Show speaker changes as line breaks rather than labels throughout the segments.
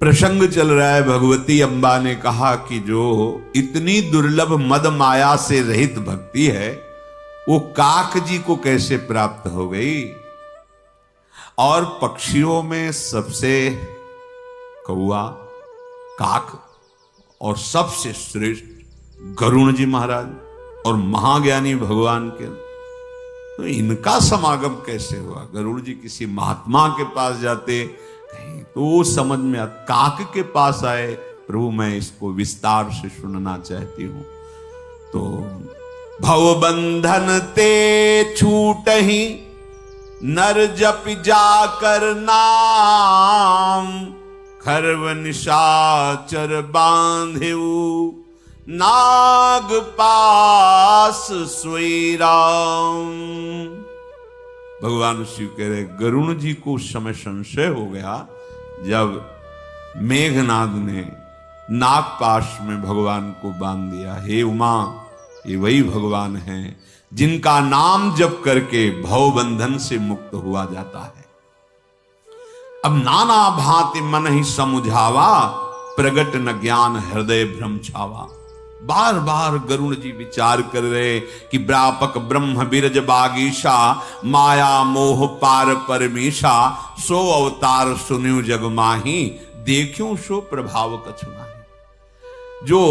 प्रसंग चल रहा है। भगवती अम्बा ने कहा कि जो इतनी दुर्लभ मद माया से रहित भक्ति है वो काक जी को कैसे प्राप्त हो गई। और पक्षियों में सबसे कौआ, काक और सबसे श्रेष्ठ गरुण जी महाराज और महाज्ञानी भगवान के, तो इनका समागम कैसे हुआ। गरुड़ जी किसी महात्मा के पास जाते कहीं तो समझ में आ, काक के पास आए, प्रभु मैं इसको विस्तार से सुनना चाहती हूं। तो भव बंधन ते छूट ही नर जप जाकर नाम, खरव निशाचर बांधेऊ नाग पास सोई राम। भगवान शिव कह रहे गरुण जी को उस समय संशय हो गया जब मेघनाद ने नागपाश में भगवान को बांध दिया। हे उमा, ये वही भगवान हैं जिनका नाम जप करके भव बंधन से मुक्त हुआ जाता है। अब नाना भांति मन ही समुझावा, प्रगट न ज्ञान हृदय भ्रम छावा। बार बार गरुण जी विचार कर रहे कि व्यापक ब्रह्म बिरज बागीशा, माया मोह पार परमेशा, सो अवतार सुन्यु जग माही, देखूं सो प्रभाव कछु नाही। जो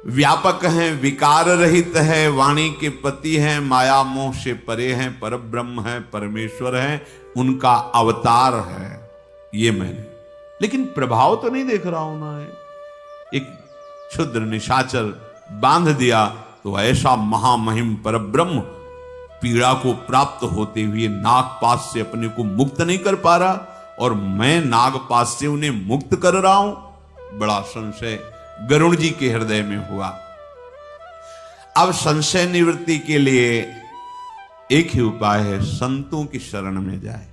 व्यापक हैं, विकार रहित है, वाणी के पति हैं, माया मोह से परे हैं, पर ब्रह्म है, परमेश्वर है, उनका अवतार है ये मैंने, लेकिन प्रभाव तो नहीं देख रहा हूं ना। एक क्षुद्र निशाचर बांध दिया तो ऐसा महामहिम परब्रह्म पीड़ा को प्राप्त होते हुए नागपाश से अपने को मुक्त नहीं कर पा रहा, और मैं नागपाश से उन्हें मुक्त कर रहा हूं। बड़ा संशय गरुड़ जी के हृदय में हुआ। अब संशय निवृत्ति के लिए एक ही उपाय है, संतों की शरण में जाए।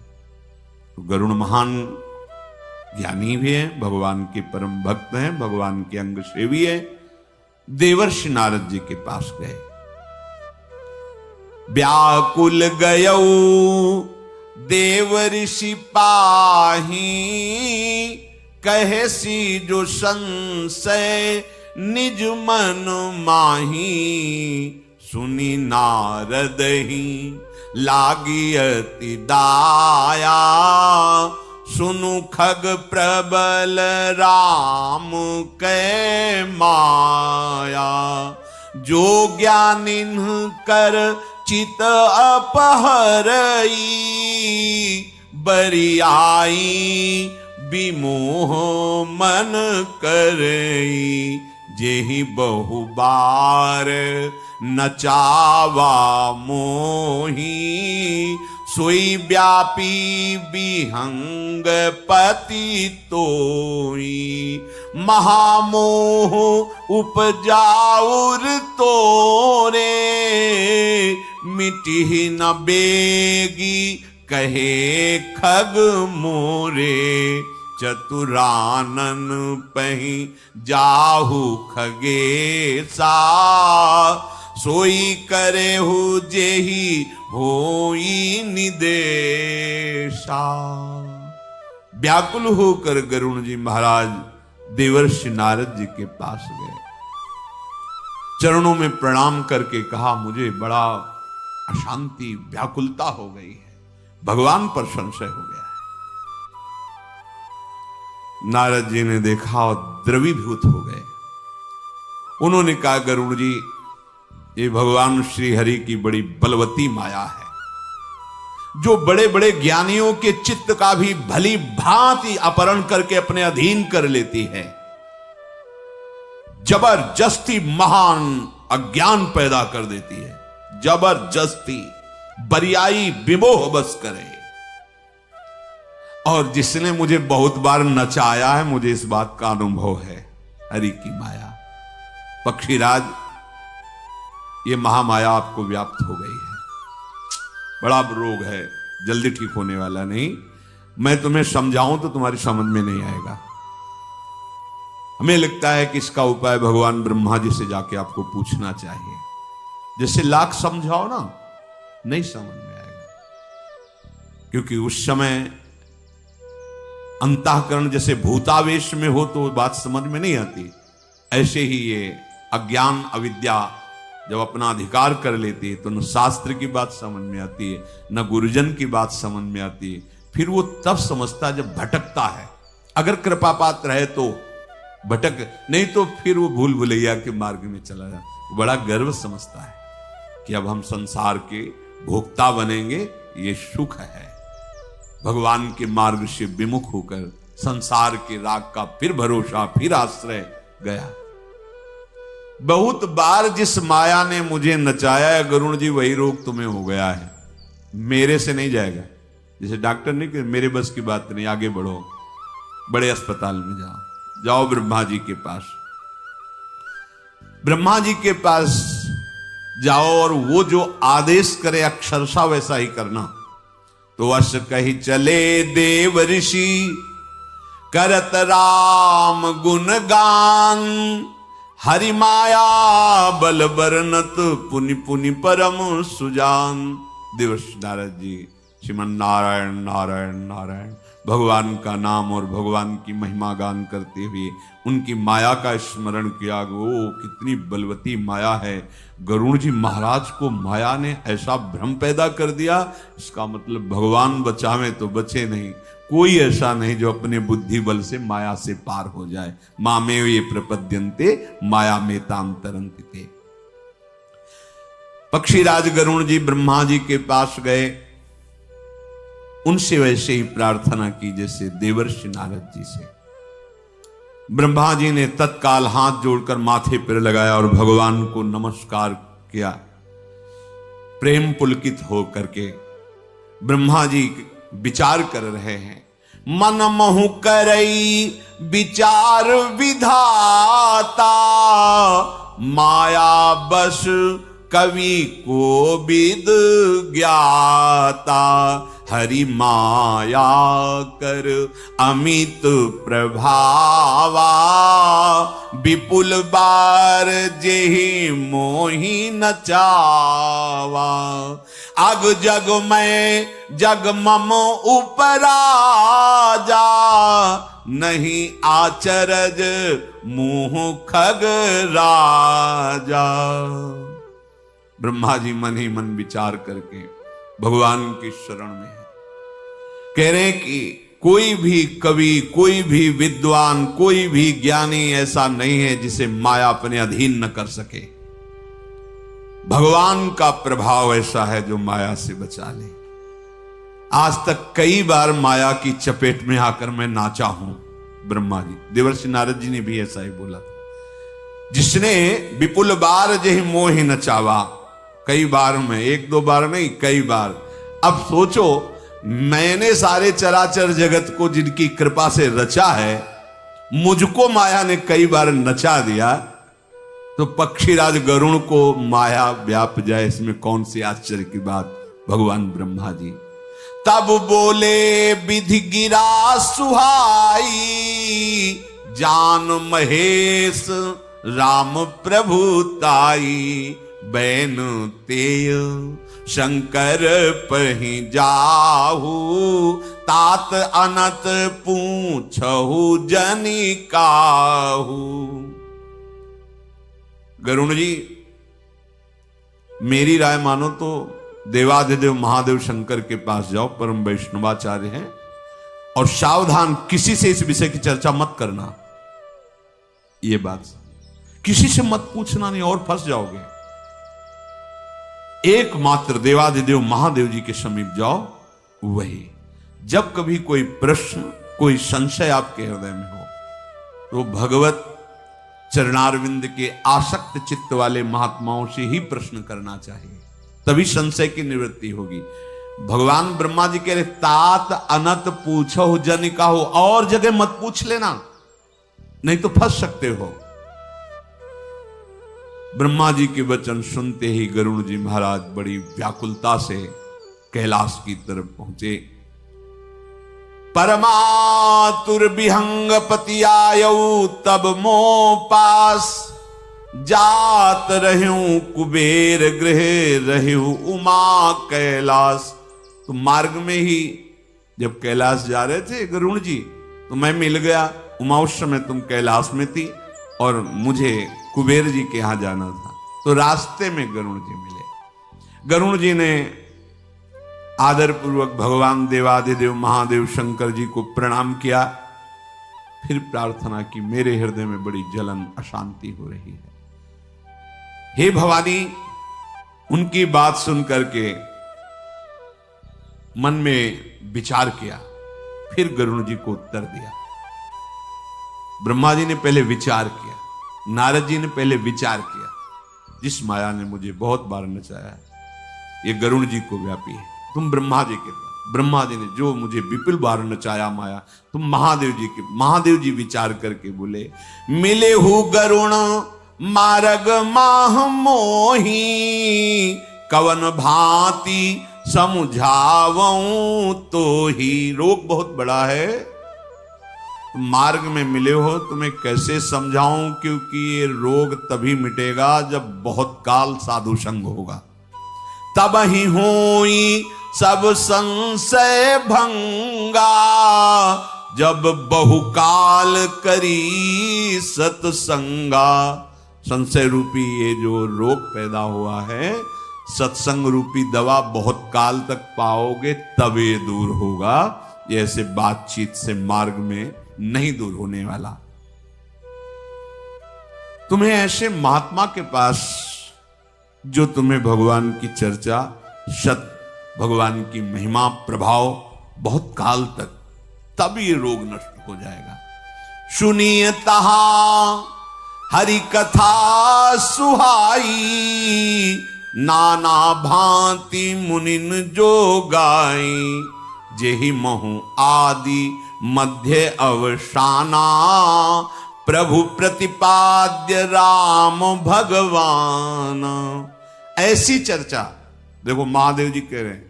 तो गरुड़ महान ज्ञानी भी है, भगवान के परम भक्त हैं, भगवान के अंग सेवी है। देवर्षि नारद जी के पास गए। व्याकुल गयऊ देवर्षि पाही, कहे सी जो संशय निज मन माही। सुनी नारद ही लागी अति दाया, सुनु खग प्रबल राम कै माया। जो ज्ञानिन कर चित अपहरई, बरियाई विमोह मन करई। जेहि बहु बार नचावा मोही, सोई व्यापी विहंग पति तोई। महामोह उपजाउर तोरे, मिटी न बेगी कहे खग मोरे। चतुरानन पही जाहु खगेसा, सोई करे हु जेहि होई निदेशा। व्याकुल होकर गरुण जी महाराज देवर्षि नारद जी के पास गए। चरणों में प्रणाम करके कहा, मुझे बड़ा अशांति व्याकुलता हो गई है, भगवान पर संशय हो गया है। नारद जी ने देखा और द्रवीभूत हो गए। उन्होंने कहा, गरुड़ जी, ये भगवान श्री हरि की बड़ी बलवती माया है, जो बड़े बड़े ज्ञानियों के चित्त का भी भली भांति अपहरण करके अपने अधीन कर लेती है। जबरदस्ती महान अज्ञान पैदा कर देती है, जबरदस्ती बरियाई विमोह बस करे। और जिसने मुझे बहुत बार नचाया है, मुझे इस बात का अनुभव है, हरि की माया। पक्षीराज, ये महामाया आपको व्याप्त हो गई है, बड़ा रोग है, जल्दी ठीक होने वाला नहीं। मैं तुम्हें समझाऊं तो तुम्हारी समझ में नहीं आएगा। हमें लगता है कि इसका उपाय भगवान ब्रह्मा जी से जाके आपको पूछना चाहिए। जैसे लाख समझाओ ना, नहीं समझ में आएगा, क्योंकि उस समय अंतःकरण जैसे भूतावेश में हो तो बात समझ में नहीं आती, ऐसे ही ये अज्ञान अविद्या जब अपना अधिकार कर लेती है तो न शास्त्र की बात समझ में आती है, न गुरुजन की बात समझ में आती है। फिर वो तब समझता है जब भटकता है। अगर कृपा पात्र है तो भटक, नहीं तो फिर वो भूल भुलैया के मार्ग में चला जाता। बड़ा गर्व समझता है कि अब हम संसार के भोक्ता बनेंगे, ये सुख है। भगवान के मार्ग से विमुख होकर संसार के राग का फिर भरोसा, फिर आश्रय गया। बहुत बार जिस माया ने मुझे नचाया है गरुण जी, वही रोग तुम्हें हो गया है, मेरे से नहीं जाएगा। जैसे डॉक्टर ने कि मेरे बस की बात नहीं, आगे बढ़ो, बड़े अस्पताल में जाओ, जाओ ब्रह्मा जी के पास। ब्रह्मा जी के पास जाओ और वो जो आदेश करे अक्षरशः वैसा ही करना। तो अश कही चले देव ऋषि करत राम गुणगान, हरि माया बल बरनत पुनि पुनि परम सुजान। देवर्षि नारद जी श्रीमन नारायण नारायण नारायण भगवान का नाम और भगवान की महिमा गान करते हुए उनकी माया का स्मरण किया। वो कितनी बलवती माया है। गरुड़ जी महाराज को माया ने ऐसा भ्रम पैदा कर दिया, इसका मतलब भगवान बचावे तो बचे नहीं। कोई ऐसा नहीं जो अपने बुद्धि बल से माया से पार हो जाए। मामे ये प्रपद्यन्ते माया में ताम तरन्ते। पक्षीराज गरुड़ जी ब्रह्मा जी के पास गए, उनसे वैसे ही प्रार्थना की जैसे देवर्षि नारद जी से। ब्रह्मा जी ने तत्काल हाथ जोड़कर माथे पर लगाया और भगवान को नमस्कार किया। प्रेम पुलकित हो करके ब्रह्मा जी विचार कर रहे हैं। मन महु करई विचार विधाता, माया बस कवि को विद ज्ञाता। हरि माया कर अमित प्रभावा, विपुल बार जेहि मोहि नचावा। अग जग में जग मम उपराजा, नहीं आचरज मुँह खग राजा। ब्रह्मा जी मन ही मन विचार करके भगवान की शरण में है। कह रहे हैं कि कोई भी कवि, कोई भी विद्वान, कोई भी ज्ञानी ऐसा नहीं है जिसे माया अपने अधीन न कर सके। भगवान का प्रभाव ऐसा है जो माया से बचा ले। आज तक कई बार माया की चपेट में आकर मैं नाचा हूं। ब्रह्मा जी, देवर्षि नारद जी ने भी ऐसा ही बोला था। जिसने विपुल बार जहि मोहि नचावा, कई बार में, एक दो बार नहीं, कई बार। अब सोचो, मैंने सारे चराचर जगत को जिनकी कृपा से रचा है, मुझको माया ने कई बार नचा दिया, तो पक्षीराज गरुण को माया व्याप जाए, इसमें कौन सी आश्चर्य की बात। भगवान ब्रह्मा जी तब बोले विधि गिरा सुहाई, जान महेश राम प्रभुताई। बैन तेय शंकर पहि जाहू, तात अनत पूछहु जनि काहू। गरुण जी, मेरी राय मानो तो देवाधिदेव महादेव शंकर के पास जाओ, परम वैष्णवाचार्य हैं, और सावधान, किसी से इस विषय की चर्चा मत करना। ये बात किसी से मत पूछना, नहीं और फंस जाओगे। एकमात्र देवाधिदेव महादेव जी के समीप जाओ। वही जब कभी कोई प्रश्न, कोई संशय आपके हृदय में हो, तो भगवत चरणारविंद के आसक्त चित्त वाले महात्माओं से ही प्रश्न करना चाहिए, तभी संशय की निवृत्ति होगी। भगवान ब्रह्मा जी कह रहे, तात अनत पूछो जन काहू, और जगह मत पूछ लेना, नहीं तो फंस सकते हो। ब्रह्मा जी के वचन सुनते ही गरुड़ जी महाराज बड़ी व्याकुलता से कैलाश की तरफ पहुंचे। परमातुर विहंग पति आयऊ, तब मोह पास जात रहूं कुबेर गृह रहूं उमा कैलाश। तो मार्ग में ही जब कैलाश जा रहे थे गरुड़ जी, तो मैं मिल गया। उमा उस समय तुम कैलाश में थी और मुझे कुबेर जी के यहां जाना था। तो रास्ते में गरुण जी मिले। गरुण जी ने आदर पूर्वक भगवान देवाधिदेव महादेव शंकर जी को प्रणाम किया, फिर प्रार्थना की, मेरे हृदय में बड़ी जलन अशांति हो रही है, हे भवानी। उनकी बात सुन करके मन में विचार किया, फिर गरुण जी को उत्तर दिया। ब्रह्मा जी ने पहले विचार किया, नारद जी ने पहले विचार किया, जिस माया ने मुझे बहुत बार नचाया ये गरुण जी को व्यापी है। तुम ब्रह्मा जी के, ब्रह्मा जी ने जो मुझे विपुल बार नचाया माया, तुम महादेव जी के। महादेव जी विचार करके बोले, मिले हु गरुण मार्ग माह मोही, कवन भांति समझावऊं तो ही। रोग बहुत बड़ा है, मार्ग में मिले हो, तुम्हें कैसे समझाऊं, क्योंकि ये रोग तभी मिटेगा जब बहुत काल साधु संग होगा, तब ही होई सब संशय भंगा, जब बहुकाल करी सत्संगा। संशय रूपी ये जो रोग पैदा हुआ है, सत्संग रूपी दवा बहुत काल तक पाओगे तब ये दूर होगा, ये ऐसे बातचीत से मार्ग में नहीं दूर होने वाला। तुम्हें ऐसे महात्मा के पास जो तुम्हें भगवान की चर्चा, सत भगवान की महिमा प्रभाव बहुत काल तक, तब ये रोग नष्ट हो जाएगा। सुनिए तहा हरि कथा सुहाई, नाना भांति मुनिन जो गाई, जेहि महु आदि मध्य अवसाना, प्रभु प्रतिपाद्य राम भगवान। ऐसी चर्चा, देखो महादेव जी कह रहे हैं,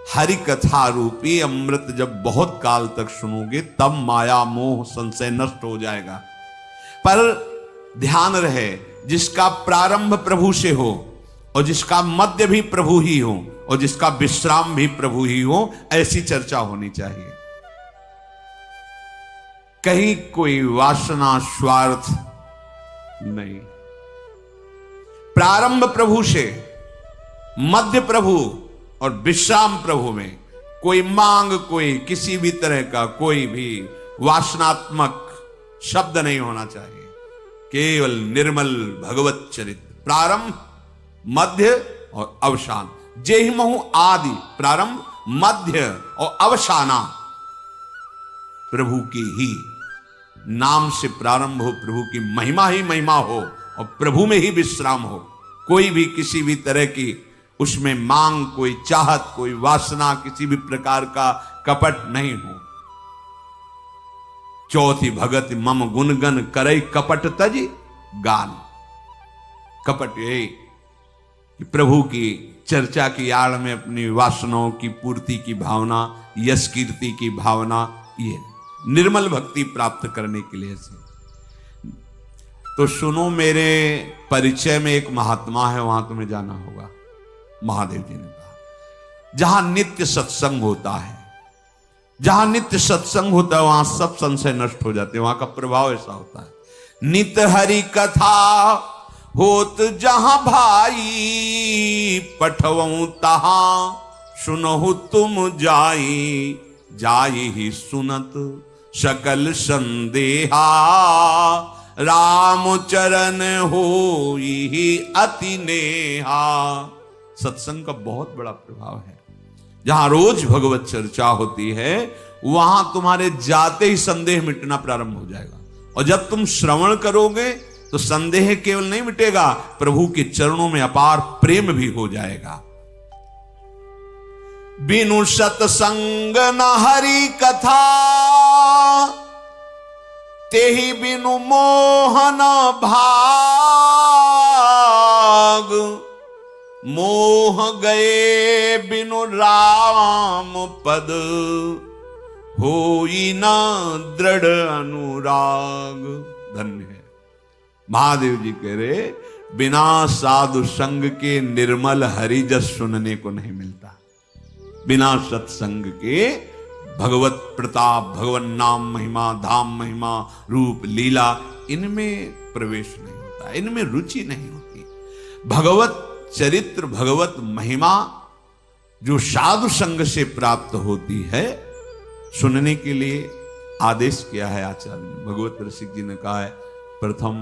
हरि कथा रूपी अमृत जब बहुत काल तक सुनोगे तब माया मोह संशय नष्ट हो जाएगा। पर ध्यान रहे, जिसका प्रारंभ प्रभु से हो और जिसका मध्य भी प्रभु ही हो और जिसका विश्राम भी प्रभु ही हो, ऐसी चर्चा होनी चाहिए। कहीं कोई वासना स्वार्थ नहीं। प्रारंभ प्रभु से, मध्य प्रभु और विश्राम प्रभु में कोई मांग, कोई किसी भी तरह का कोई भी वासनात्मक शब्द नहीं होना चाहिए। केवल निर्मल भगवत चरित्र, प्रारंभ मध्य और अवसान। जेहि महु आदि, प्रारंभ मध्य और अवसाना प्रभु की ही नाम से प्रारंभ हो, प्रभु की महिमा ही महिमा हो और प्रभु में ही विश्राम हो। कोई भी किसी भी तरह की उसमें मांग, कोई चाहत, कोई वासना, किसी भी प्रकार का कपट नहीं हो। चौथी भगत मम गुणगन करई कपट तज गान। कपट यही कि प्रभु की चर्चा की आड़ में अपनी वासनाओं की पूर्ति की भावना, यश कीर्ति की भावना, ये निर्मल भक्ति प्राप्त करने के लिए से। तो सुनो, मेरे परिचय में एक महात्मा है, वहां तुम्हें जाना होगा। महादेव जी ने कहा, जहां नित्य सत्संग होता है, जहां नित्य सत्संग होता है, वहां सब संशय नष्ट हो जाते हैं। वहां का प्रभाव ऐसा होता है। नित हरि कथा होत जहां भाई, पठवऊं तहां सुनहु तुम जाई, जाई ही सुनत सकल संदेहा, राम चरण होई ही अति नेहा। सत्संग का बहुत बड़ा प्रभाव है। जहां रोज भगवत चर्चा होती है, वहां तुम्हारे जाते ही संदेह मिटना प्रारंभ हो जाएगा। और जब तुम श्रवण करोगे तो संदेह केवल नहीं मिटेगा, प्रभु के चरणों में अपार प्रेम भी हो जाएगा। बिनु सत्संग न हरि कथा, तेहि बिनु मोहन भाग, मोह गए बिनु राम पद, होई न दृढ़ अनुराग। धन्य है। महादेव जी कह रहे, बिना साधु संग के निर्मल हरि जस सुनने को नहीं मिलता। बिना सत्संग के भगवत प्रताप, भगवत नाम महिमा, धाम महिमा, रूप लीला, इनमें प्रवेश नहीं होता, इनमें रुचि नहीं होती। भगवत चरित्र, भगवत महिमा जो साधु संग से प्राप्त होती है, सुनने के लिए आदेश किया है आचार्य ने। भगवत रसिक जी ने कहा है, प्रथम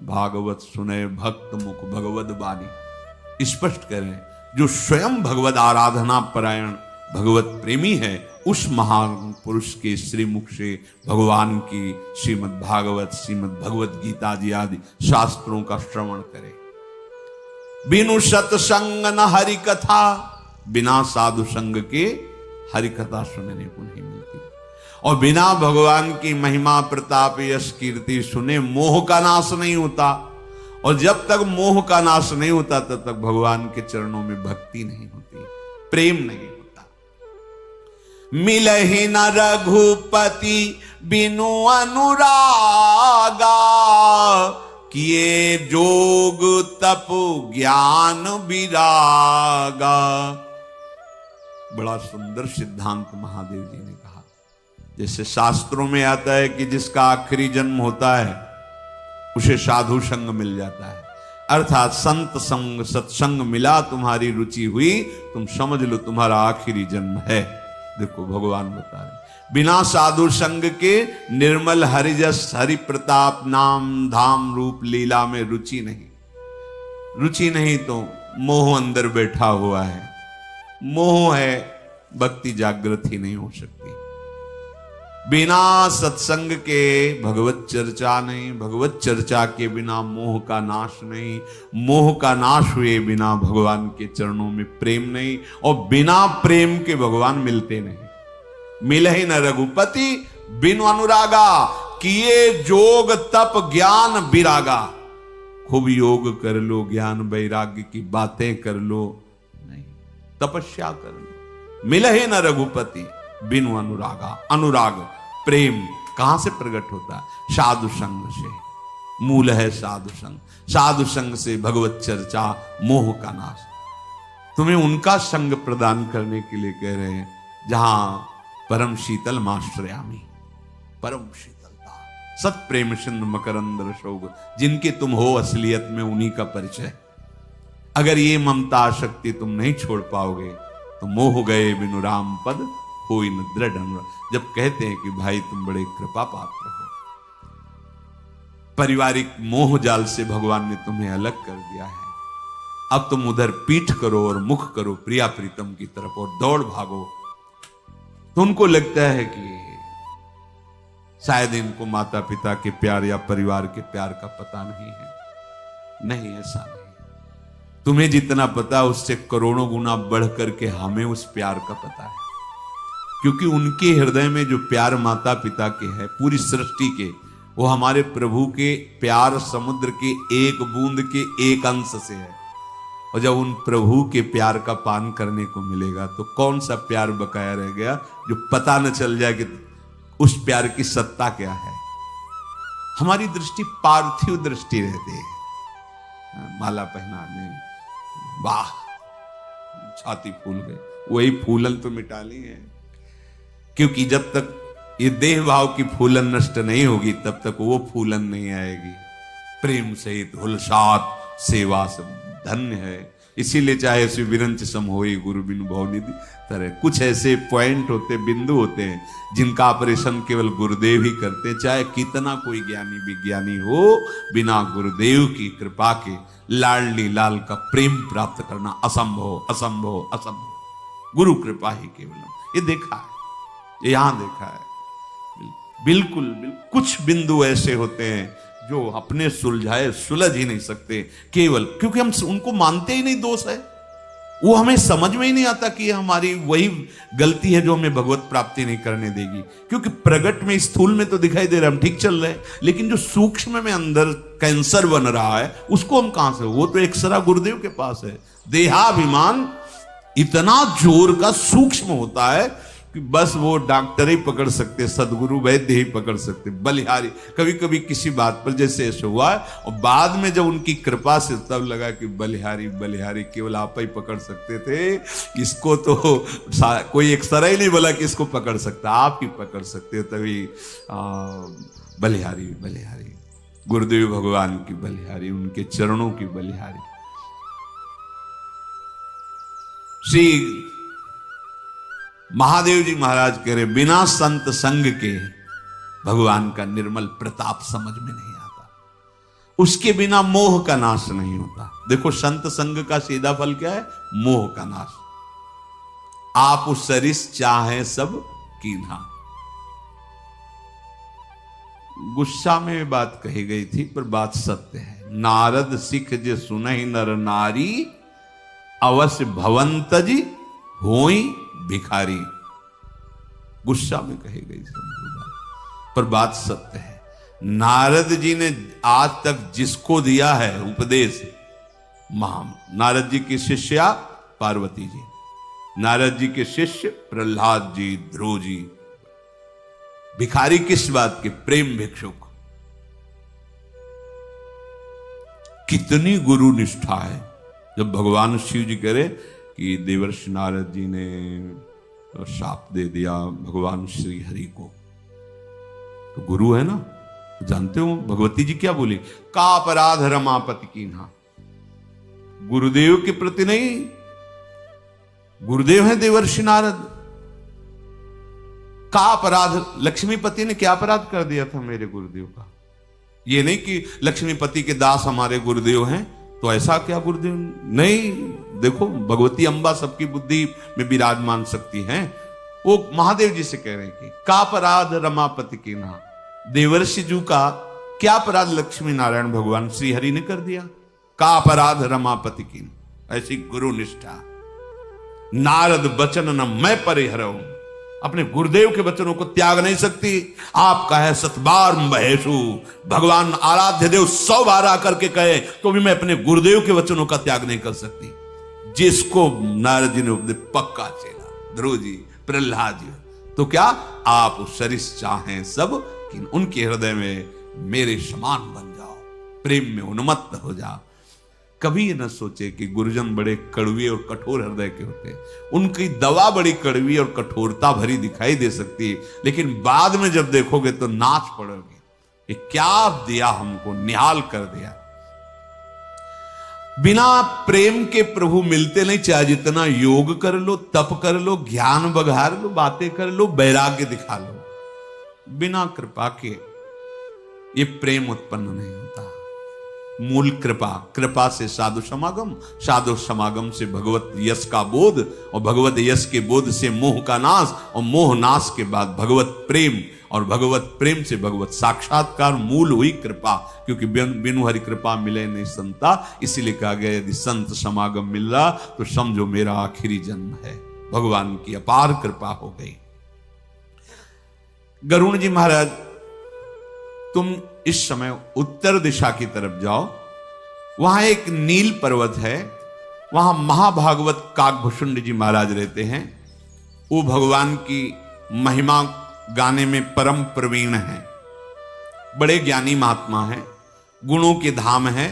भागवत सुने भक्त मुख भगवत वाणी। स्पष्ट करें, जो स्वयं भगवत आराधना परायण भगवत प्रेमी है, उस महान पुरुष के श्रीमुख से भगवान की श्रीमद् भागवत, श्रीमद् भगवत गीता जी आदि शास्त्रों का श्रवण करे। बिनु सत्संग न हरि कथा, बिना साधु संग के हरि कथा सुनने को नहीं मिलती। और बिना भगवान की महिमा, प्रताप, यश, कीर्ति सुने मोह का नाश नहीं होता। और जब तक मोह का नाश नहीं होता, तब तक भगवान के चरणों में भक्ति नहीं होती, प्रेम नहीं होता। मिलहि न रघुपति बिनु अनुरागा, किए जोग तप ज्ञान विरागा। बड़ा सुंदर सिद्धांत महादेव जी ने कहा। जैसे शास्त्रों में आता है कि जिसका आखिरी जन्म होता है उसे साधु संग मिल जाता है, अर्थात संत संग, सत्संग मिला, तुम्हारी रुचि हुई, तुम समझ लो तुम्हारा आखिरी जन्म है। देखो भगवान बता रहे, बिना साधु संग के निर्मल हरिजस, हरि प्रताप, नाम धाम रूप लीला में रुचि नहीं। रुचि नहीं तो मोह अंदर बैठा हुआ है, मोह है, भक्ति जागृत ही नहीं हो सकती। बिना सत्संग के भगवत चर्चा नहीं, भगवत चर्चा के बिना मोह का नाश नहीं, मोह का नाश हुए बिना भगवान के चरणों में प्रेम नहीं, और बिना प्रेम के भगवान मिलते नहीं। मिलहि न रघुपति बिनु अनुरागा, किए जोग तप ज्ञान विरागा। खूब योग कर लो, ज्ञान वैराग्य की बातें कर लो, नहीं, तपस्या कर लो। मिलहि न रघुपति बिनु अनुरागा। अनुराग, प्रेम कहां से प्रकट होता है? साधु संग से। मूल है साधु संग। साधु संग से भगवत चर्चा, मोह का नाश। तुम्हें उनका संग प्रदान करने के लिए कह रहे हैं जहां परम शीतल माश्रयामी, परम शीतलता, सत प्रेम सिंधु मकरंद रसोग, जिनके तुम हो असलियत में, उन्हीं का परिचय। अगर ये ममता शक्ति तुम नहीं छोड़ पाओगे तो मोह गए बिनु राम पद कोई न दृढ़ अनुराग। जब कहते हैं कि भाई तुम बड़े कृपा पात्र हो, पारिवारिक मोह जाल से भगवान ने तुम्हें अलग कर दिया है, अब तुम उधर पीठ करो और मुख करो प्रिया प्रीतम की तरफ और दौड़ भागो, तो उनको लगता है कि शायद इनको माता पिता के प्यार या परिवार के प्यार का पता नहीं है। नहीं, ऐसा नहीं। तुम्हें जितना पता उससे करोड़ों गुना बढ़ करके हमें उस प्यार का पता है, क्योंकि उनके हृदय में जो प्यार माता पिता के है, पूरी सृष्टि के, वो हमारे प्रभु के प्यार समुद्र के एक बूंद के एक अंश से है। और जब उन प्रभु के प्यार का पान करने को मिलेगा तो कौन सा प्यार बकाया रह गया जो पता न चल जाए कि उस प्यार की सत्ता क्या है। हमारी दृष्टि पार्थिव दृष्टि रहती है। माला पहनाने, वाह छाती फूल गई, वही फूलन तो मिटा ली है, क्योंकि जब तक ये देह भाव की फूलन नष्ट नहीं होगी तब तक वो फूलन नहीं आएगी। प्रेम सहित हुलसात सेवा सब धन्य है। इसीलिए चाहे श्री विरंच सम होई गुरु बिनु भवनिधि तरह, कुछ ऐसे पॉइंट होते, बिंदु होते हैं जिनका ऑपरेशन केवल गुरुदेव ही करते हैं। चाहे कितना कोई ज्ञानी विज्ञानी हो, बिना गुरुदेव की कृपा के लाडली लाल का प्रेम प्राप्त करना असंभव, असंभव, असंभव। गुरु कृपा ही केवल। ये देखा है, ये यहां देखा है। बिल्कुल कुछ बिंदु ऐसे होते हैं जो अपने सुलझाए सुलझ ही नहीं सकते, केवल क्योंकि हम उनको मानते ही नहीं दोष है। वो हमें समझ में ही नहीं आता कि हमारी वही गलती है जो हमें भगवत प्राप्ति नहीं करने देगी। क्योंकि प्रगट में, स्थूल में तो दिखाई दे रहा है हम ठीक चल रहे हैं, लेकिन जो सूक्ष्म में अंदर कैंसर बन रहा है उसको हम कहां से, वो तो एक्सरा गुरुदेव के पास है। देहाभिमान इतना जोर का सूक्ष्म होता है कि बस वो डॉक्टर ही पकड़ सकते, सदगुरु वैद्य ही पकड़ सकते, बलिहारी कभी कभी किसी बात पर जैसे ऐसे हुआ। और बाद में जब उनकी कृपा से तब लगा कि बलिहारी बलिहारी केवल आप ही पकड़ सकते थे, इसको तो कोई एक सरा ही नहीं बोला कि इसको पकड़ सकता, आप ही पकड़ सकते हो। तभी बलिहारी बलिहारी, गुरुदेव भगवान की बलिहारी, उनके चरणों की बलिहारी। श्री महादेव जी महाराज कह रहे, बिना संत संग के भगवान का निर्मल प्रताप समझ में नहीं आता, उसके बिना मोह का नाश नहीं होता। देखो संत संग का सीधा फल क्या है? मोह का नाश। आप उस सरिस चाहे सब कीन्हा। गुस्सा में बात कही गई थी पर बात सत्य है। नारद सिख जे सुनहि नर नारी, अवश्य भवंतजी होई भिखारी। गुस्सा में कही गई समझो बात, पर बात सत्य है। नारद जी ने आज तक जिसको दिया है उपदेश, नारद जी की शिष्या पार्वती जी, नारद जी के शिष्य प्रहलाद जी, ध्रुव जी। भिखारी किस बात के? प्रेम भिक्षुक। कितनी गुरु निष्ठा है। जब भगवान शिव जी कह रहे कि देवर्षि नारद जी ने शाप दे दिया भगवान श्री हरि को, तो गुरु है ना, तो जानते हो भगवती जी क्या बोली? का अपराध रमापति कीन्हा। गुरुदेव के प्रति नहीं, गुरुदेव है देवर्षि नारद। का अपराध, लक्ष्मीपति ने क्या अपराध कर दिया था मेरे गुरुदेव का? ये नहीं कि लक्ष्मीपति के दास हमारे गुरुदेव हैं तो ऐसा क्या गुरुदेव नहीं। देखो भगवती अम्बा सबकी बुद्धि में विराजमान शक्ति हैं। वो महादेव जी से कह रहे हैं कि का अपराध रमापति की ना, देवर्षि जी का क्या अपराध लक्ष्मी नारायण भगवान श्री हरि ने कर दिया? का अपराध रमापति की। ऐसी गुरु निष्ठा। नारद बचन न मैं परिहरऊं, अपने गुरुदेव के वचनों को त्याग नहीं सकती। आपका है सतबार महेशु, भगवान आराध्य देव 100 बार आकर के कहे तो भी मैं अपने गुरुदेव के वचनों का त्याग नहीं कर सकती। जिसको नारद जी ने उपदेश, पक्का चेला ध्रुव जी, प्रहलाद जी, तो क्या आप सरिस चाहें सब कि उनके हृदय में मेरे समान बन जाओ, प्रेम में उन्मत्त हो जाओ। कभी ये न सोचे कि गुरुजन बड़े कड़वे और कठोर हृदय के होते हैं। उनकी दवा बड़ी कड़वी और कठोरता भरी दिखाई दे सकती है, लेकिन बाद में जब देखोगे तो नाच पड़ोगे कि क्या दिया हमको, निहाल कर दिया। बिना प्रेम के प्रभु मिलते नहीं, चाहे जितना योग कर लो, तप कर लो, ज्ञान बघार लो, बातें कर लो, वैराग्य दिखा लो, बिना कृपा के ये प्रेम उत्पन्न नहीं होता। मूल कृपा, कृपा से साधु समागम, साधु समागम से भगवत यश का बोध, और भगवत यश के बोध से मोह का नाश, और मोह नाश के बाद भगवत प्रेम, और भगवत प्रेम से भगवत साक्षात्कार। मूल हुई कृपा, क्योंकि बिनु हरि कृपा मिले नहीं संता। इसीलिए कहा गया यदि संत समागम मिल रहा तो समझो मेरा आखिरी जन्म है। भगवान की अपार कृपा हो गई। गरुण जी महाराज, तुम इस समय उत्तर दिशा की तरफ जाओ, वहां एक नील पर्वत है, वहां महाभागवत काकभूषुंड जी महाराज रहते हैं। वो भगवान की महिमा गाने में परम प्रवीण हैं, बड़े ज्ञानी महात्मा हैं, गुणों के धाम हैं,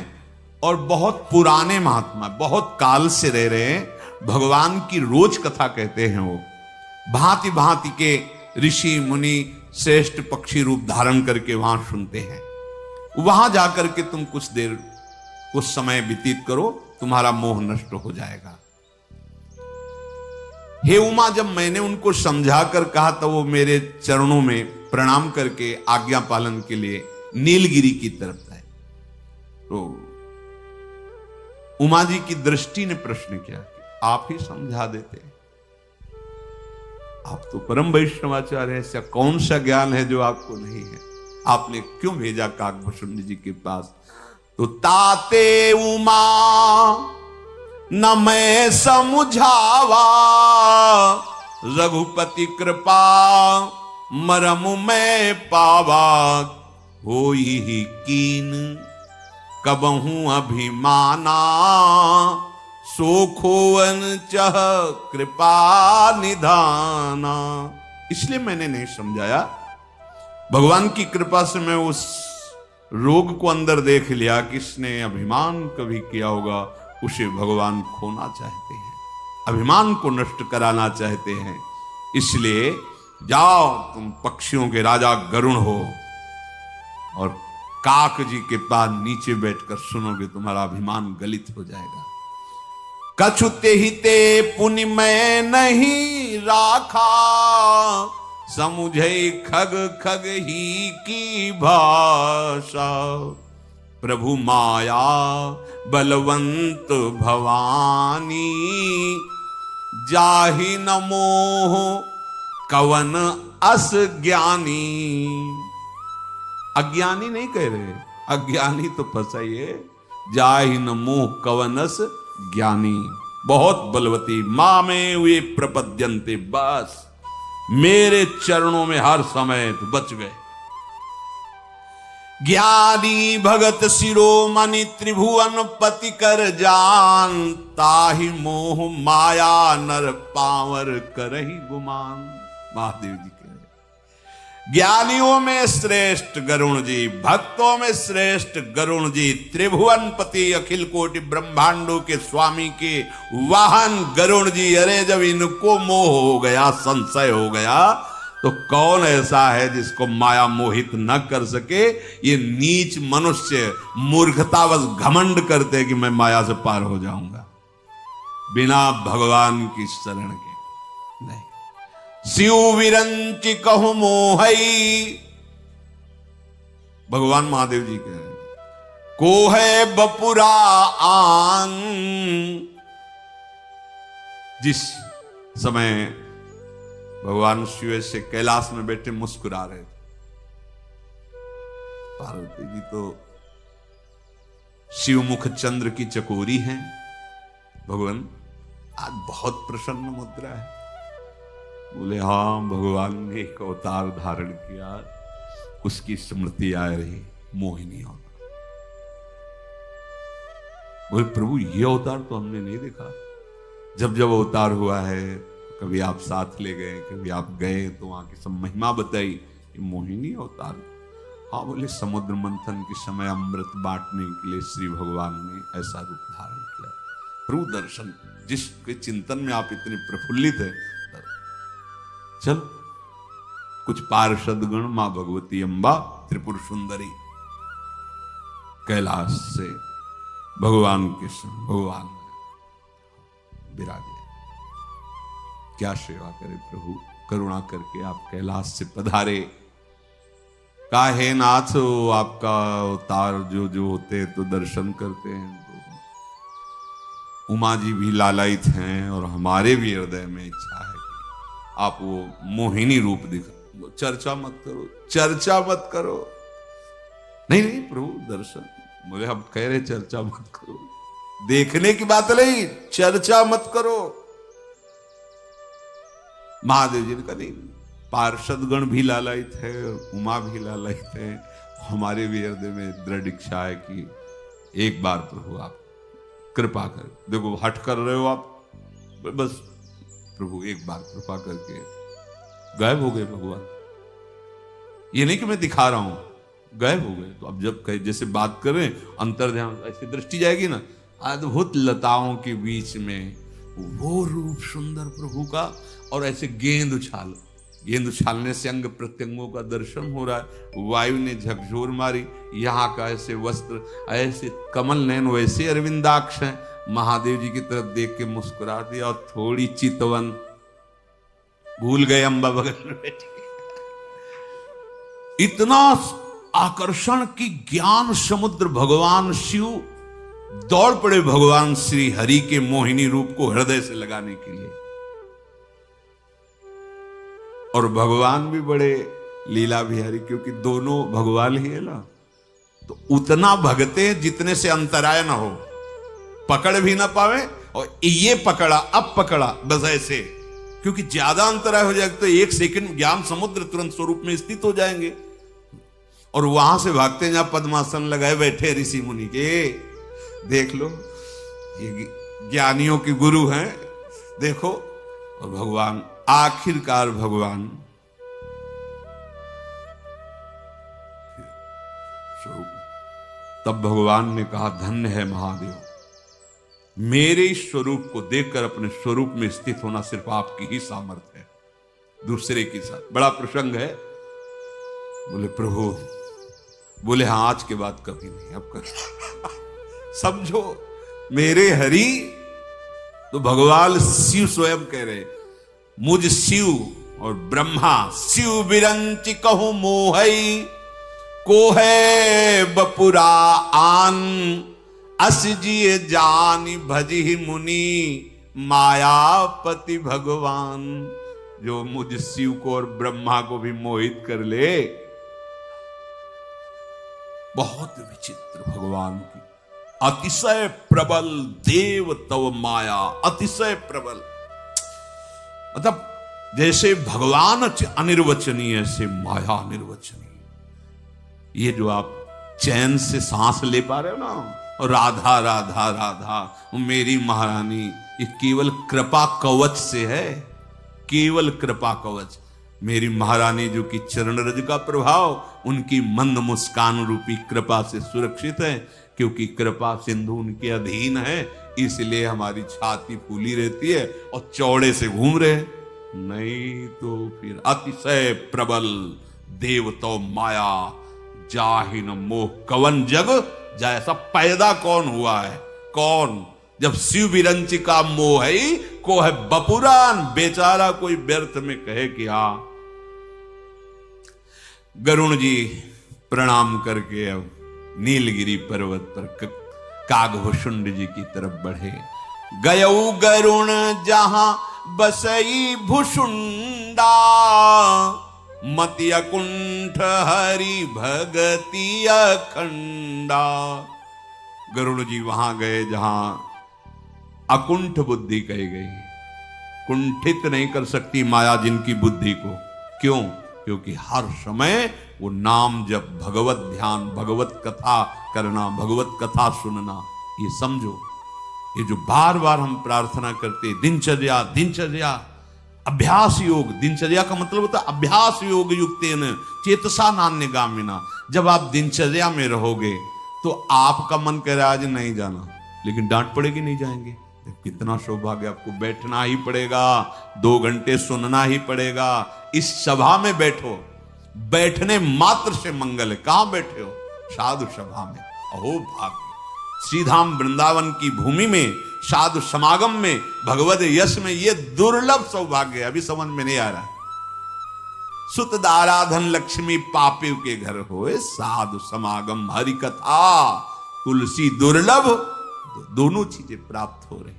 और बहुत पुराने महात्मा, बहुत काल से रह रहे हैं। भगवान की रोज कथा कहते हैं वो। भांति भांति के ऋषि मुनि श्रेष्ठ पक्षी रूप धारण करके वहां सुनते हैं। वहां जाकर के तुम कुछ देर, कुछ समय व्यतीत करो, तुम्हारा मोह नष्ट हो जाएगा। हे उमा, जब मैंने उनको समझा कर कहा तो वो मेरे चरणों में प्रणाम करके आज्ञा पालन के लिए नीलगिरी की तरफ आए। तो उमा जी की दृष्टि ने प्रश्न किया कि आप ही समझा देते, आप तो परम वैष्णवाचार्य हैं, ऐसा कौन सा ज्ञान है जो आपको नहीं है? आपने क्यों भेजा काकभूषुंड जी के पास? तो ताते उमा न मैं समझावा, रघुपति कृपा मरम मैं पावा, होई ही कीन कबहू अभिमाना, सोखोवन चह कृपा निधाना। इसलिए मैंने नहीं समझाया। भगवान की कृपा से मैं उस रोग को अंदर देख लिया कि इसने अभिमान कभी किया होगा, उसे भगवान खोना चाहते हैं, अभिमान को नष्ट कराना चाहते हैं। इसलिए जाओ, तुम पक्षियों के राजा गरुण हो और काक जी के पास नीचे बैठकर सुनोगे, तुम्हारा अभिमान गलित हो जाएगा। कछुते हिते पुनि मैं नहीं राखा, समुझे खग खग ही की भाषा। प्रभु माया बलवंत भवानी, जाहि न मोह कवन अस ज्ञानी। अज्ञानी नहीं कह रहे, अज्ञानी तो फंसा ही है। जाहि न मोह कवन अस ज्ञानी, बहुत बलवती। माँ में वे प्रपद्यन्ते, बस मेरे चरणों में हर समय तो बच गए। ज्ञानी भगत शिरोमणि त्रिभुवन पति कर जान, ताहि मोह माया नर पावर करहि गुमान। महादेव जी कह रहे, ज्ञानियों में श्रेष्ठ गरुण जी, भक्तों में श्रेष्ठ गरुण जी, त्रिभुवन पति अखिल कोटि ब्रह्मांडों के स्वामी के वाहन गरुण जी। अरे जब इनको मोह हो गया, संशय हो गया, तो कौन ऐसा है जिसको माया मोहित न कर सके। ये नीच मनुष्य मूर्खतावश घमंड करते कि मैं माया से पार हो जाऊंगा, बिना भगवान की शरण के नहीं। शिव विरंचि कहु मोहई, भगवान महादेव जी कह रहे हैं, को है बपुरा आन। जिस समय भगवान शिव से कैलाश में बैठे मुस्कुरा रहे थे, पार्वती जी तो शिवमुख चंद्र की चकोरी हैं। भगवान आज बहुत प्रसन्न मुद्रा है। बोले हाँ, भगवान ने एक अवतार धारण किया, उसकी स्मृति आ रही, मोहिनी अवतार। बोले प्रभु ये अवतार तो हमने नहीं देखा। जब जब अवतार हुआ है, कभी आप साथ ले गए, कभी आप गए तो वहां की सब महिमा बताई, ये मोहिनी अवतार। हाँ बोले समुद्र मंथन के समय अमृत बांटने के लिए श्री भगवान ने ऐसा रूप धारण किया। प्रभु दर्शन, जिसके चिंतन में आप इतने प्रफुल्लित है, चल कुछ पार्षद गण मां भगवती अम्बा त्रिपुर सुंदरी कैलाश से भगवान के भगवान विराजे। क्या सेवा करे प्रभु, करुणा करके आप कैलाश से पधारे। काहे नाथ, आपका अवतार जो जो होते तो दर्शन करते हैं। तो उमा जी भी लालायित हैं और हमारे भी हृदय में इच्छा है कि आप वो मोहिनी रूप दिखा। चर्चा मत करो, चर्चा मत करो। नहीं नहीं प्रभु दर्शन, बोले हम कह रहे चर्चा मत करो, देखने की बात नहीं, चर्चा मत करो। महादेव जी ने कहा नहीं, पार्षदगण भी लालायित है, उमा भी लालायित है, हमारे भी हृदय में दृढ़ इच्छा है कि एक बार प्रभु आप कृपा कर। देखो हट कर रहे हो आप, बस प्रभु एक बार कृपा करके। गायब हो गए भगवान। ये नहीं कि मैं दिखा रहा हूं, गायब हो गए। तो अब जब कहीं जैसे बात कर रहे हैं, अंतर ध्यान ऐसी दृष्टि जाएगी ना, अद्भुत लताओं के बीच में वो रूप सुंदर प्रभु का, और ऐसे गेंद उछाल, गेंद उछालने से अंग प्रत्यंगों का दर्शन हो रहा है। वायु ने झकझोर मारी, यहाँ का ऐसे वस्त्र, ऐसे कमल नयन, वैसे अरविंदाक्ष हैं। महादेव जी की तरफ देख के मुस्कुरा दिया और थोड़ी चितवन, भूल गए अम्बा बगल में बैठी। इतना आकर्षण की ज्ञान समुद्र भगवान शिव दौड़ पड़े भगवान श्री हरि के मोहिनी रूप को हृदय से लगाने के लिए। और भगवान भी बड़े लीला बिहारी, क्योंकि दोनों भगवान ही है ना, तो उतना भगते हैं जितने से अंतराय ना हो, पकड़ भी ना पावे। और ये पकड़ा, अब पकड़ा, बस ऐसे, क्योंकि ज्यादा अंतराय हो जाएगा तो एक सेकंड ज्ञान समुद्र तुरंत स्वरूप में स्थित हो जाएंगे। और वहां से भागते जहां पद्मासन लगाए बैठे ऋषि मुनि के, देख लो ये ज्ञानियों के गुरु हैं, देखो। और भगवान आखिरकार भगवान स्वरूप, तब भगवान ने कहा धन्य है महादेव, मेरे इस स्वरूप को देखकर अपने स्वरूप में स्थित होना सिर्फ आपकी ही सामर्थ्य है, दूसरे के साथ। बड़ा प्रसंग है। बोले प्रभु, बोले हाँ आज के बाद कभी नहीं, अब कर समझो मेरे हरि। तो भगवान शिव स्वयं कह रहे, मुझ शिव और ब्रह्मा शिव बिरंच कहूं मोहई, को है बपुरा आन, अस जिए जानी भजी मुनि मायापति भगवान। जो मुझ शिव को और ब्रह्मा को भी मोहित कर ले। बहुत विचित्र भगवान की अतिशय प्रबल देव तव माया, अतिशय प्रबल। मतलब जैसे भगवान अनिर्वचनीय, ऐसे माया अनिर्वचनीय। ये जो आप चैन से सांस ले पा रहे हो ना, और राधा राधा राधा मेरी महारानी, ये केवल कृपा कवच से है, केवल कृपा कवच। मेरी महारानी जो कि चरण रज का प्रभाव उनकी मंद मुस्कान रूपी कृपा से सुरक्षित है, क्योंकि कृपा सिंधु उनके अधीन है। इसलिए हमारी छाती फूली रहती है और चौड़े से घूम रहे, नहीं तो फिर अतिशय प्रबल देव तो माया, जाहिन मोह कवन जग। जैसा पैदा कौन हुआ है, कौन? जब शिव विरंच का मोह है, को है बपुरान। बेचारा कोई व्यर्थ में कहे कि हाँ। गरुण जी प्रणाम करके अब नीलगिरी पर्वत पर कागभुषुंड जी की तरफ बढ़े। गयऊ गरुण जहां बसई भुषुंडा, मति अकुंठ हरि भगति अखंडा। गरुड़ जी वहां गए जहां अकुंठ बुद्धि कही गई। कुंठित नहीं कर सकती माया जिनकी बुद्धि को। क्यों? क्योंकि हर समय वो नाम जप, भगवत ध्यान, भगवत कथा करना, भगवत कथा सुनना। ये समझो, ये जो बार बार हम प्रार्थना करते, दिनचर्या दिनचर्या अभ्यास योग। दिनचर्या का मतलब होता है अभ्यास योग युक्तेन चेतसा नान्यगामिना। जब आप दिनचर्या में रहोगे तो आपका मन कह रहा है आज नहीं जाना, लेकिन डांट पड़ेगी नहीं जाएंगे। कितना सौभाग्य, आपको बैठना ही पड़ेगा, 2 घंटे सुनना ही पड़ेगा। इस सभा में बैठो, बैठने मात्र से मंगल है। कहां बैठे हो? साधु सभा में। अहो भाग्य! श्रीधाम वृंदावन की भूमि में, साधु समागम में, भगवत यश में, ये दुर्लभ सौभाग्य है। अभी समझ में नहीं आ रहा। सुत दाराधन लक्ष्मी पापिव के घर होए, साधु समागम हरि कथा तुलसी दुर्लभ। दोनों चीजें प्राप्त हो रही है।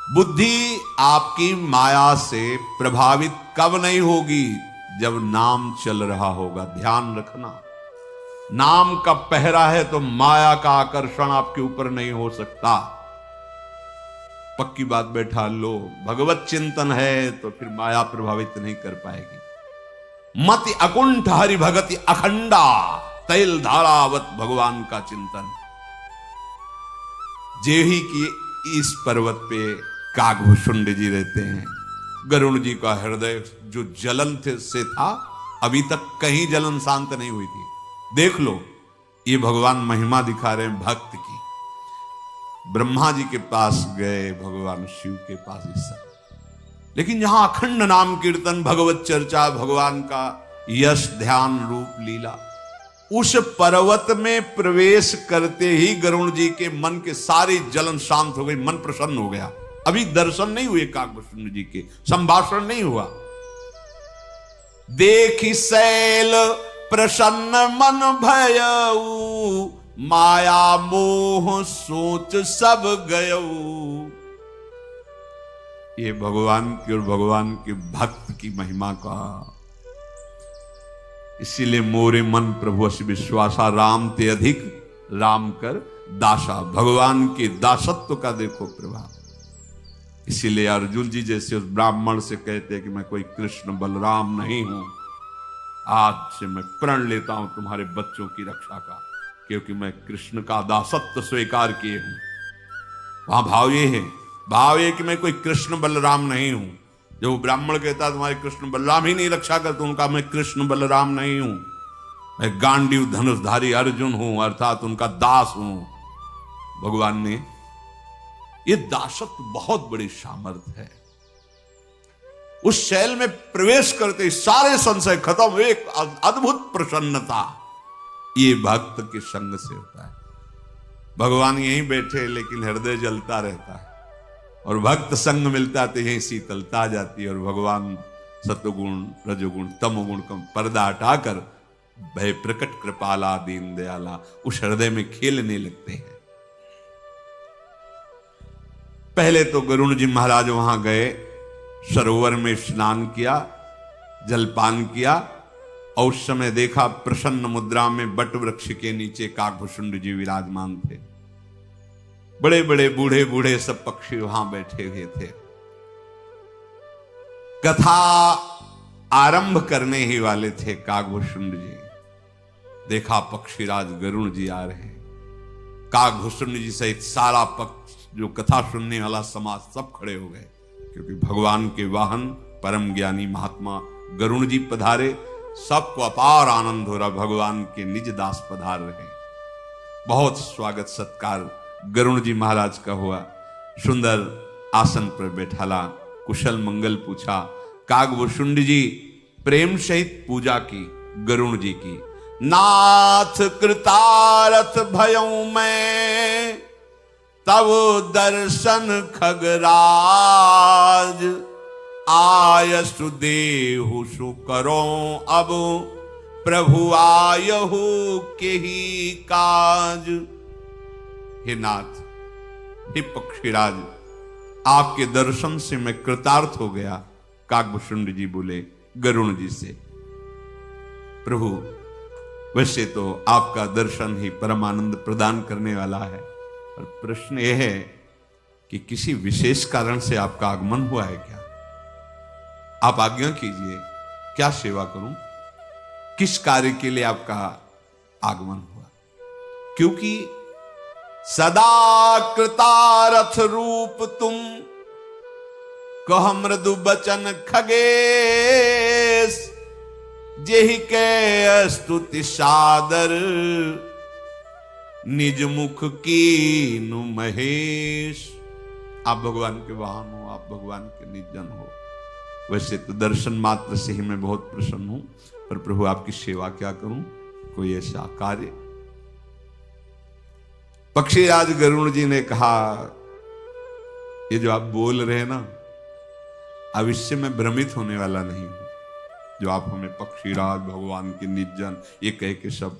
बुद्धि आपकी माया से प्रभावित कब नहीं होगी? जब नाम चल रहा होगा। ध्यान रखना, नाम का पहरा है तो माया का आकर्षण आपके ऊपर नहीं हो सकता। पक्की बात बैठा लो। भगवत चिंतन है तो फिर माया प्रभावित नहीं कर पाएगी। मति अकुंठ हरि भगति अखंडा, तैल धारावत भगवान का चिंतन। जेही की इस पर्वत पे कागभुषुंड जी रहते हैं। गरुड़ जी का हृदय जो जलन से था, अभी तक कहीं जलन शांत नहीं हुई थी। देख लो, ये भगवान महिमा दिखा रहे हैं भक्त की। ब्रह्मा जी के पास गए, भगवान शिव के पास इस समय। लेकिन जहां अखंड नाम कीर्तन, भगवत चर्चा, भगवान का यश, ध्यान, रूप, लीला, उस पर्वत में प्रवेश करते ही गरुड़ जी के मन के सारी जलन शांत हो गई, मन प्रसन्न हो गया। अभी दर्शन नहीं हुए कागभुषुंड जी के, संभाषण नहीं हुआ। देखी शैल प्रसन्न मन भयऊ, माया मोह सोच सब गयऊ। ये भगवान की और भगवान के भक्त की महिमा का। इसीलिए मोरे मन प्रभु अस विश्वासा, राम ते अधिक राम कर दासा। भगवान के दासत्व का देखो प्रभाव। इसीलिए अर्जुन जी जैसे उस ब्राह्मण से कहते हैं कि मैं कोई कृष्ण बलराम नहीं हूं, आज से मैं प्रण लेता हूं तुम्हारे बच्चों की रक्षा का, क्योंकि मैं कृष्ण का दासत्व स्वीकार किए हूं। वहां भाव ये है, भाव ये कि मैं कोई कृष्ण बलराम नहीं हूं। जो ब्राह्मण कहता तुम्हारे कृष्ण बलराम ही नहीं रक्षा करते, उनका मैं कृष्ण बलराम नहीं हूं, मैं गांडीव धनुषधारी अर्जुन हूं, अर्थात उनका दास हूं। भगवान ने ये दासत्व बहुत बड़ी सामर्थ्य है। उस शैल में प्रवेश करते सारे संशय खत्म, एक अद्भुत प्रसन्नता ये भक्त के संग से होता है। भगवान यहीं बैठे लेकिन हृदय जलता रहता है, और भक्त संग मिलता तो यहीं शीतलता आ जाती है। और भगवान सत्वगुण रजोगुण तमोगुण का पर्दा हटाकर भय प्रकट कृपाला दीन दयाला उस हृदय में खेलने लगते हैं। पहले तो गरुण जी महाराज वहां गए, सरोवर में स्नान किया, जलपान किया, और उस समय देखा प्रसन्न मुद्रा में बट वृक्ष के नीचे काकभुषुंड जी विराजमान थे। बड़े बड़े बूढ़े बूढ़े सब पक्षी वहां बैठे हुए थे। कथा आरंभ करने ही वाले थे काकभुषुंड जी। देखा पक्षीराज गरुण जी आ रहे हैं। काकभुषुंड जी सहित सारा पक्ष जो कथा सुनने वाला समाज सब खड़े हो गए, क्योंकि भगवान के वाहन परम ज्ञानी महात्मा गरुण जी पधारे। सबको अपार आनंद हो रहा, भगवान के निज दास पधार रहे। बहुत स्वागत सत्कार गरुण जी महाराज का हुआ। सुंदर आसन पर बैठाला, कुशल मंगल पूछा। काकभुषुंड जी प्रेम सहित पूजा की गरुण जी की। नाथ कृतारथ भयऊ मैं तब दर्शन खगराज, आयसु देहु सु करो अब प्रभु आयहु के ही काज। हे नाथ, हे पक्षीराज, आपके दर्शन से मैं कृतार्थ हो गया। काकभुषुंड जी बोले गरुण जी से, प्रभु वैसे तो आपका दर्शन ही परमानंद प्रदान करने वाला है, और प्रश्न यह है कि किसी विशेष कारण से आपका आगमन हुआ है क्या? आप आज्ञा कीजिए, क्या सेवा करूं? किस कार्य के लिए आपका आगमन हुआ? क्योंकि सदा कृतारथ रूप तुम कह मृदु बचन खगेश, जेहि के स्तुति सादर निज मुख कीनु महेश। आप भगवान के वाहन हो, आप भगवान के निज जन हो। वैसे तो दर्शन मात्र से ही मैं बहुत प्रसन्न हूं, पर प्रभु आपकी सेवा क्या करूं? कोई ऐसा कार्य? पक्षीराज गरुण जी ने कहा, ये जो आप बोल रहे हैं ना, अब इससे मैं भ्रमित होने वाला नहीं हूं। जो आप हमें पक्षीराज भगवान के निजन ये कह के सब,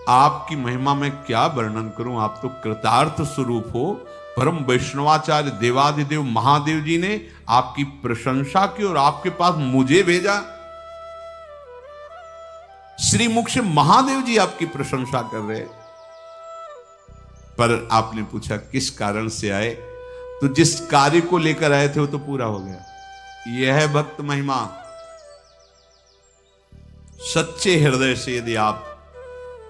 आपकी महिमा में क्या वर्णन करूं? आप तो कृतार्थ स्वरूप हो। परम वैष्णवाचार्य देवादिदेव महादेव जी ने आपकी प्रशंसा की और आपके पास मुझे भेजा। श्रीमुख से महादेव जी आपकी प्रशंसा कर रहे। पर आपने पूछा किस कारण से आए, तो जिस कार्य को लेकर आए थे वो तो पूरा हो गया। यह है भक्त महिमा। सच्चे हृदय से यदि आप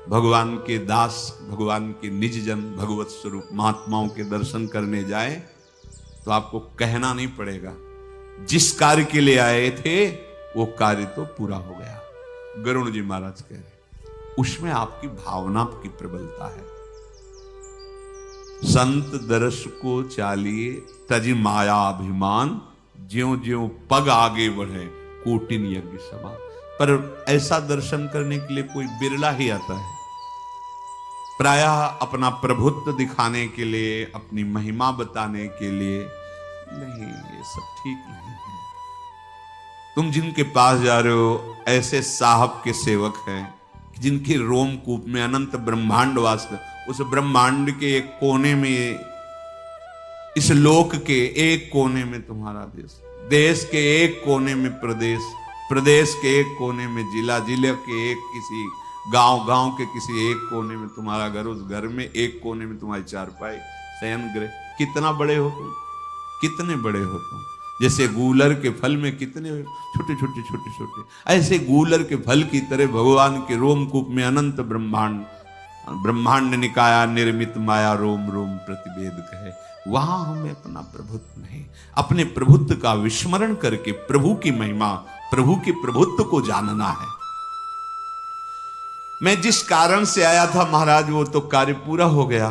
भगवान के दास, भगवान के निज जन, भगवत स्वरूप महात्माओं के दर्शन करने जाए, तो आपको कहना नहीं पड़ेगा। जिस कार्य के लिए आए थे वो कार्य तो पूरा हो गया। गरुण जी महाराज कह रहे, उसमें आपकी भावना की प्रबलता है। संत दर्श को चालिए तज माया अभिमान, ज्यों ज्यों पग आगे बढ़े कोटिन यज्ञ समान। पर ऐसा दर्शन करने के लिए कोई बिरला ही आता है। प्रायः अपना प्रभुत्व दिखाने के लिए, अपनी महिमा बताने के लिए नहीं, ये सब ठीक नहीं है। तुम जिनके पास जा रहे हो ऐसे साहब के सेवक हैं जिनके रोमकूप में अनंत ब्रह्मांड वास कर, उस ब्रह्मांड के एक कोने में, इस लोक के एक कोने में तुम्हारा देश, देश के एक कोने में प्रदेश, प्रदेश के एक कोने में जिला, जिले के एक किसी गांव, गांव के किसी एक कोने में तुम्हारा घर, उस घर में एक कोने में तुम्हारी चारपाई, शयन गृह। कितना बड़े हो तुम, कितने बड़े हो तुम। जैसे गूलर के फल में कितने छोटे छोटे छोटे छोटे, ऐसे गूलर के फल की तरह भगवान के रोमकूप में अनंत ब्रह्मांड, ब्रह्मांड निकाया निर्मित माया रोम रोम प्रतिवेद कहे, वहां हमें अपना प्रभुत्व नहीं, अपने प्रभुत्व का विस्मरण करके प्रभु की महिमा, प्रभु के प्रभुत्व को जानना है। मैं जिस कारण से आया था महाराज वो तो कार्य पूरा हो गया,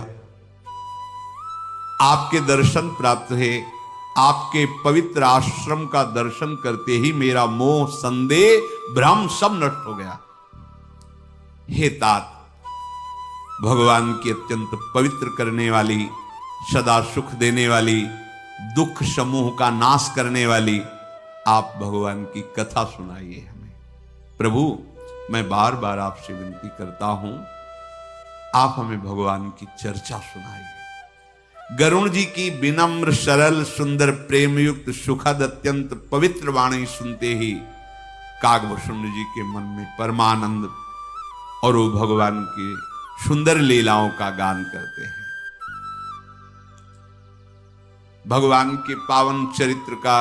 आपके दर्शन प्राप्त है, आपके पवित्र आश्रम का दर्शन करते ही मेरा मोह संदेह भ्रम सब नष्ट हो गया। हे तात, भगवान की अत्यंत पवित्र करने वाली, सदा सुख देने वाली, दुख समूह का नाश करने वाली आप भगवान की कथा सुनाइए हमें। प्रभु मैं बार बार आपसे विनती करता हूं, आप हमें भगवान की चर्चा सुनाइए। गरुण जी की विनम्र सरल सुंदर प्रेम युक्त सुखद अत्यंत पवित्र वाणी सुनते ही कागभूषण जी के मन में परमानंद और वो भगवान की सुंदर लीलाओं का गान करते हैं। भगवान के पावन चरित्र का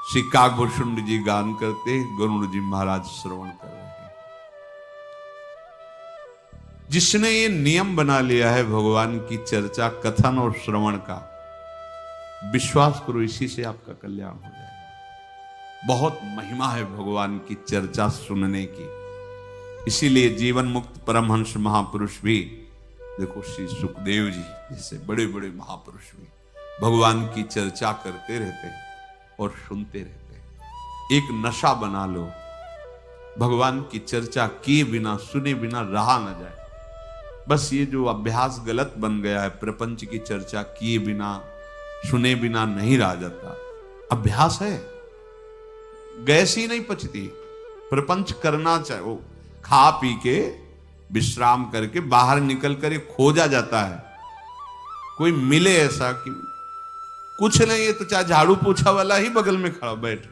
श्री कागभूषण जी गान करते, गरुण जी महाराज श्रवण कर रहे हैं। जिसने ये नियम बना लिया है भगवान की चर्चा कथन और श्रवण का, विश्वास करो इसी से आपका कल्याण हो जाएगा। बहुत महिमा है भगवान की चर्चा सुनने की। इसीलिए जीवन मुक्त परमहंस महापुरुष भी, देखो श्री सुखदेव जी जैसे बड़े बड़े महापुरुष भी भगवान की चर्चा करते रहते हैं और सुनते रहते हैं। एक नशा बना लो, भगवान की चर्चा किए बिना सुने बिना रहा न जाए। बस ये जो अभ्यास गलत बन गया है, प्रपंच की चर्चा किए बिना सुने बिना नहीं रहा जाता, अभ्यास है, गैस ही नहीं पचती। प्रपंच करना चाहिए, खा पी के विश्राम करके बाहर निकल कर खोजा जाता है। कोई मिले ऐसा कि कुछ नहीं है तो चाहे झाड़ू पोछा वाला ही बगल में खड़ा बैठ,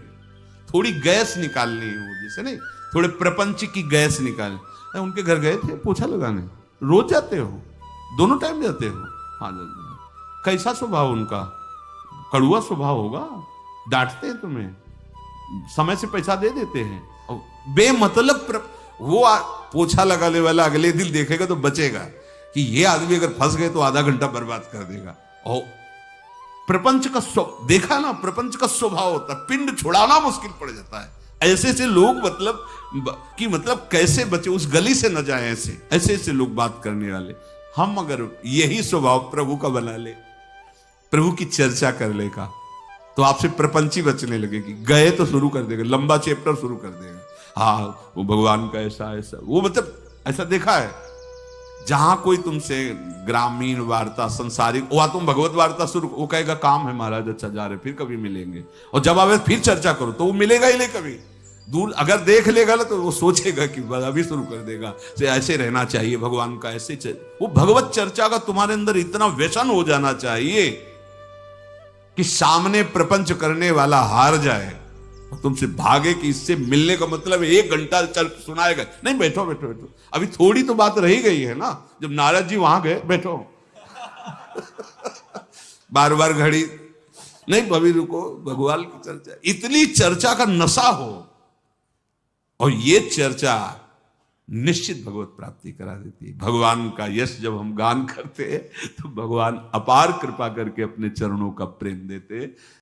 थोड़ी गैस निकालनी है वो, जैसे नहीं थोड़े प्रपंच की गैस निकालनी। उनके घर गए थे पोछा लगाने, रोज जाते हो, दोनों टाइम जाते हो? हाँ जाते हो। कैसा स्वभाव उनका? कड़ुआ स्वभाव होगा, डांटते हैं तुम्हें, समय से पैसा दे देते हैं और बेमतलब वो पोछा लगाने वाला अगले दिन देखेगा तो बचेगा कि ये आदमी अगर फंस गए तो आधा घंटा बर्बाद कर देगा। और प्रपंच का देखा ना, प्रपंच का स्वभाव होता है, पिंड छुड़ाना मुश्किल पड़ जाता है। ऐसे ऐसे लोग मतलब कैसे बचे, उस गली से न जाए, ऐसे ऐसे लोग बात करने वाले। हम अगर यही स्वभाव प्रभु का बना ले, प्रभु की चर्चा कर ले का, तो आपसे प्रपंची बचने लगेगी। गए तो शुरू कर देगा, लंबा चैप्टर शुरू कर देगा। हाँ वो भगवान का ऐसा ऐसा, वो मतलब ऐसा देखा है, जहां कोई तुमसे ग्रामीण वार्ता संसारिक, वहां तुम भगवत वार्ता शुरू, वो कहेगा काम है महाराज, अच्छा जा रहे फिर कभी मिलेंगे। और जब आप फिर चर्चा करो तो वो मिलेगा ही नहीं कभी। दूर अगर देख लेगा ना तो वो सोचेगा कि अभी शुरू कर देगा, तो ऐसे रहना चाहिए भगवान का, ऐसे वो भगवत चर्चा का तुम्हारे अंदर इतना व्यसन हो जाना चाहिए कि सामने प्रपंच करने वाला हार जाए और तुमसे भागे कि इससे मिलने का मतलब 1 घंटा सुनाएगा। नहीं, बैठो बैठो बैठो, अभी थोड़ी तो बात रही गई है ना। जब नारद जी वहां गए, बैठो बार बार घड़ी नहीं, अभी रुको, भगवान की चर्चा, इतनी चर्चा का नशा हो, और ये चर्चा निश्चित भगवत प्राप्ति करा देती है। भगवान का यश जब हम गान करते हैं तो भगवान अपार कृपा करके अपने चरणों का प्रेम देते।